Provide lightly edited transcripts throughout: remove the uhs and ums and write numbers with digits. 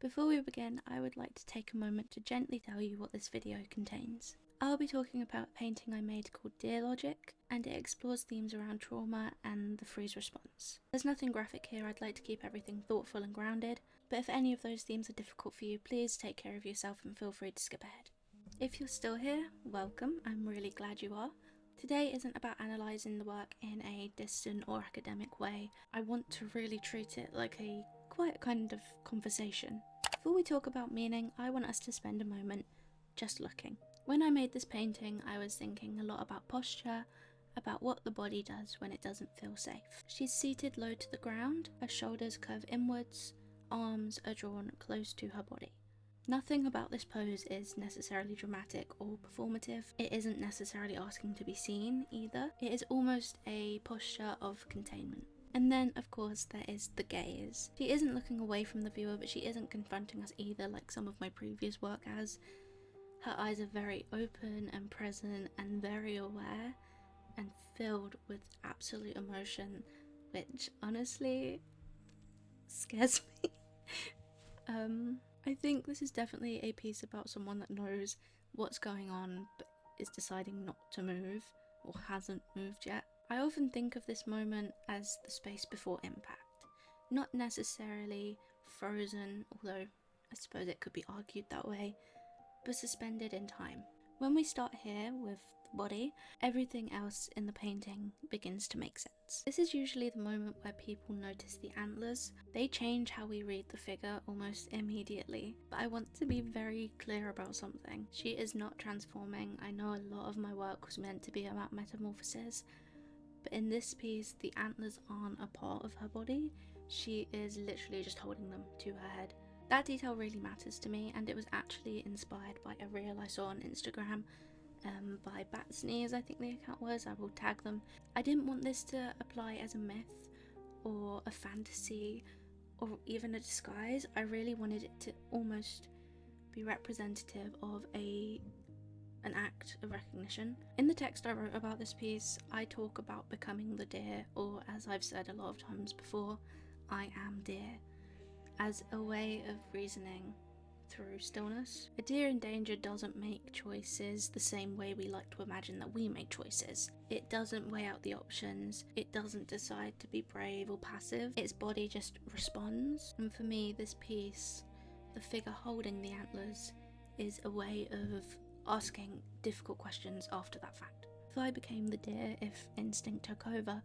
Before we begin, I would like to take a moment to gently tell you what this video contains. I'll be talking about a painting I made called Dear Logic, and it explores themes around trauma and the freeze response. There's nothing graphic here, I'd like to keep everything thoughtful and grounded, but if any of those themes are difficult for you, please take care of yourself and feel free to skip ahead. If you're still here, welcome, I'm really glad you are. Today isn't about analysing the work in a distant or academic way. I want to really treat it like a quiet kind of conversation. Before we talk about meaning, I want us to spend a moment just looking. When I made this painting, I was thinking a lot about posture, about what the body does when it doesn't feel safe. She's seated low to the ground, her shoulders curve inwards, arms are drawn close to her body. Nothing about this pose is necessarily dramatic or performative. It isn't necessarily asking to be seen either. It is almost a posture of containment. And then, of course, there is the gaze. She isn't looking away from the viewer, but she isn't confronting us either like some of my previous work has. Her eyes are very open and present and very aware and filled with absolute emotion, which honestly scares me. I think this is definitely a piece about someone that knows what's going on but is deciding not to move or hasn't moved yet. I often think of this moment as the space before impact, not necessarily frozen, although I suppose it could be argued that way, but suspended in time. When we start here with the body, everything else in the painting begins to make sense. This is usually the moment where people notice the antlers. They change how we read the figure almost immediately, but I want to be very clear about something. She is not transforming. I know a lot of my work was meant to be about metamorphosis, but in this piece, the antlers aren't a part of her body. She is literally just holding them to her head. That detail really matters to me, and it was actually inspired by a reel I saw on Instagram by Bat Sneeze, I think the account was. I will tag them. I didn't want this to apply as a myth or a fantasy or even a disguise. I really wanted it to almost be representative of an act of recognition. In the text I wrote about this piece, I talk about becoming the deer, or as I've said a lot of times before, I am deer, as a way of reasoning through stillness. A deer in danger doesn't make choices the same way we like to imagine that we make choices. It doesn't weigh out the options. It doesn't decide to be brave or passive. Its body just responds. And for me, this piece, the figure holding the antlers, is a way of asking difficult questions after that fact. If I became the deer, if instinct took over,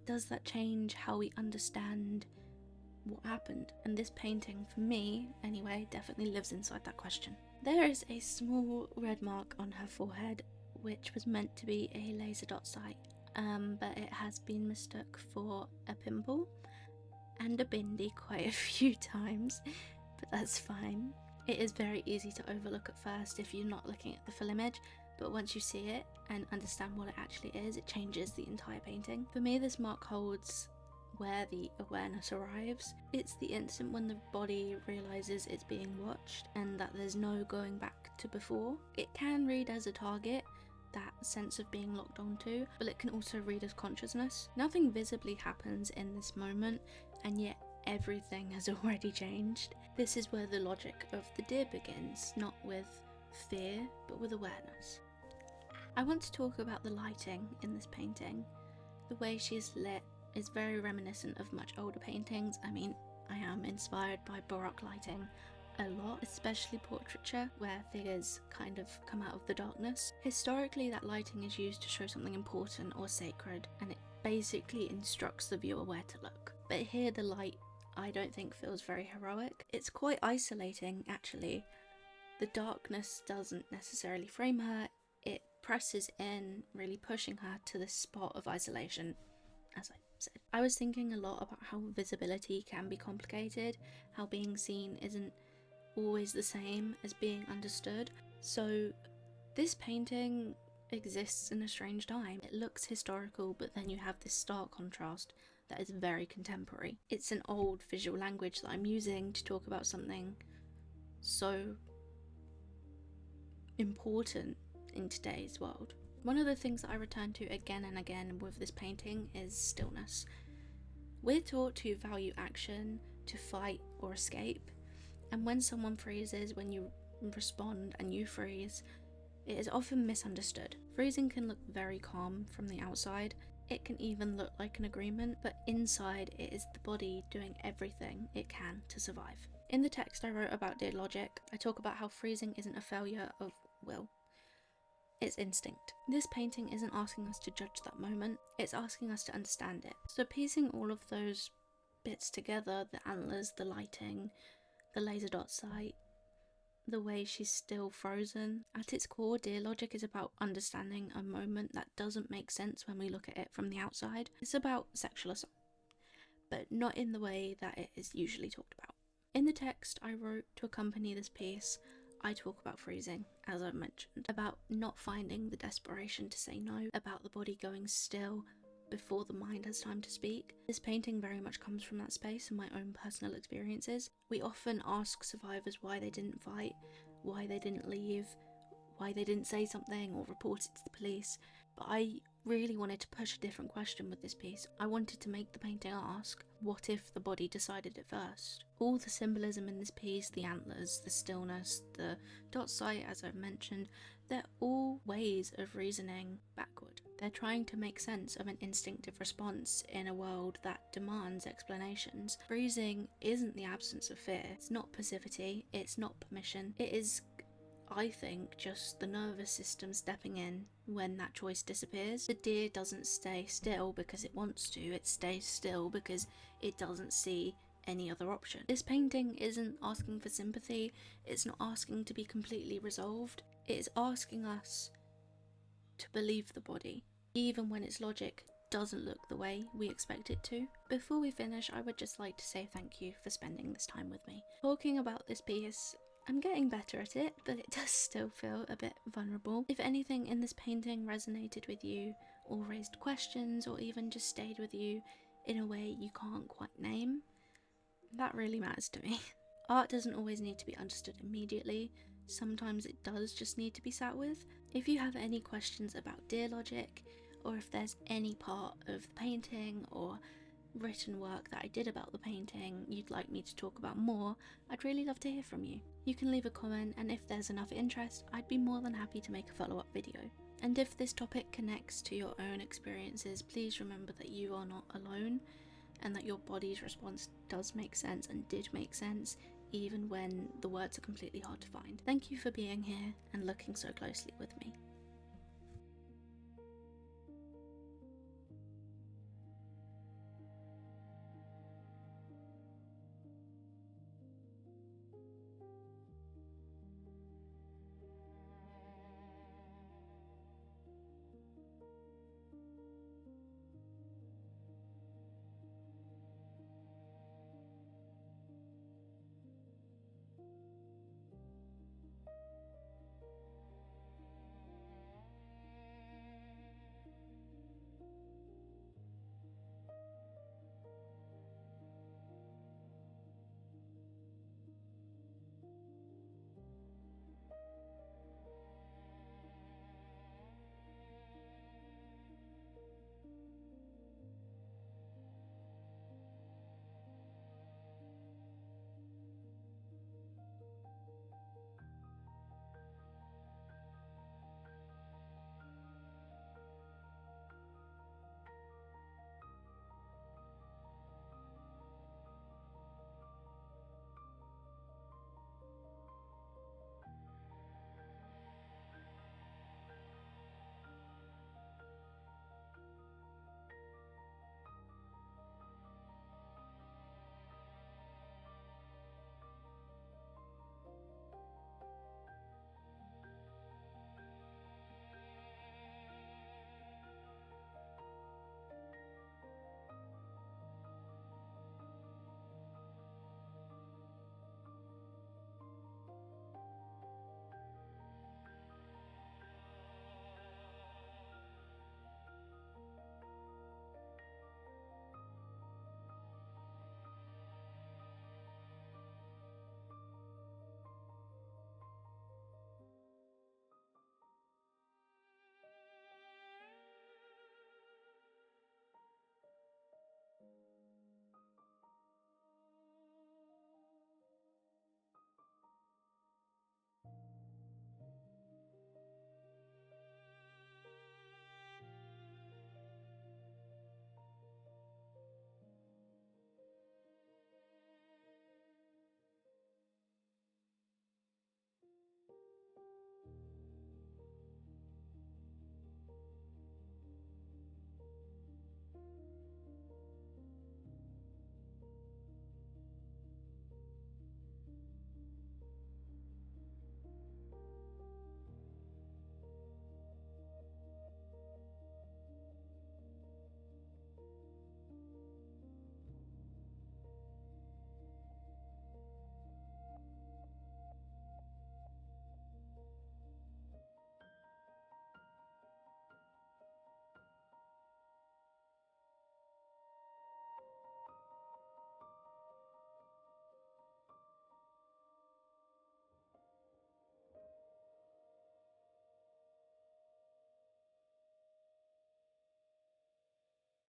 does that change how we understand what happened? And this painting, for me anyway, definitely lives inside that question. There is a small red mark on her forehead which was meant to be a laser dot site, but it has been mistook for a pimple and a bindi quite a few times, but that's fine. It is very easy to overlook at first if you're not looking at the full image, but once you see it and understand what it actually is, it changes the entire painting. For me, this mark holds where the awareness arrives. It's the instant when the body realizes it's being watched and that there's no going back to before. It can read as a target, that sense of being locked onto, but it can also read as consciousness. Nothing visibly happens in this moment, and yet everything has already changed. This is where the logic of the deer begins, not with fear, but with awareness. I want to talk about the lighting in this painting. The way she's lit is very reminiscent of much older paintings. I mean, I am inspired by Baroque lighting a lot, especially portraiture, where figures kind of come out of the darkness. Historically, that lighting is used to show something important or sacred, and it basically instructs the viewer where to look. But here the light, I don't think, feels very heroic. It's quite isolating, actually. The darkness doesn't necessarily frame her, it presses in, really pushing her to this spot of isolation, as I said. I was thinking a lot about how visibility can be complicated, how being seen isn't always the same as being understood. So this painting exists in a strange time. It looks historical, but then you have this stark contrast that is very contemporary. It's an old visual language that I'm using to talk about something so important in today's world. One of the things that I return to again and again with this painting is stillness. We're taught to value action, to fight or escape, And when someone freezes, when you respond and you freeze, it is often misunderstood. Freezing can look very calm from the outside. It can even look like an agreement, but inside it is the body doing everything it can to survive. In the text I wrote about Dear Logic, I talk about how freezing isn't a failure of will. It's instinct. This painting isn't asking us to judge that moment, it's asking us to understand it. So piecing all of those bits together, the antlers, the lighting, the laser dot sight, the way she's still frozen. At its core, Dear Logic is about understanding a moment that doesn't make sense when we look at it from the outside. It's about sexual assault, but not in the way that it is usually talked about. In the text I wrote to accompany this piece, I talk about freezing, as I've mentioned, about not finding the desperation to say no, about the body going still before the mind has time to speak. This painting very much comes from that space and my own personal experiences. We often ask survivors why they didn't fight, why they didn't leave, why they didn't say something or report it to the police, but I really wanted to push a different question with this piece. I wanted to make the painting ask, what if the body decided it first? All the symbolism in this piece, the antlers, the stillness, the dot sight as I've mentioned, they're all ways of reasoning backward. They're trying to make sense of an instinctive response in a world that demands explanations. Freezing isn't the absence of fear, it's not passivity, it's not permission, it is, I think, just the nervous system stepping in when that choice disappears. The deer doesn't stay still because it wants to, it stays still because it doesn't see any other option. This painting isn't asking for sympathy, it's not asking to be completely resolved, it is asking us to believe the body, even when its logic doesn't look the way we expect it to. Before we finish, I would just like to say thank you for spending this time with me. Talking about this piece, I'm getting better at it, but it does still feel a bit vulnerable. If anything in this painting resonated with you, or raised questions, or even just stayed with you in a way you can't quite name, that really matters to me. Art doesn't always need to be understood immediately, sometimes it does just need to be sat with. If you have any questions about Dear Logic, or if there's any part of the painting or written work that I did about the painting you'd like me to talk about more, I'd really love to hear from you. You can leave a comment, and if there's enough interest, I'd be more than happy to make a follow-up video. And if this topic connects to your own experiences, please remember that you are not alone, and that your body's response does make sense and did make sense, even when the words are completely hard to find. Thank you for being here and looking so closely with me.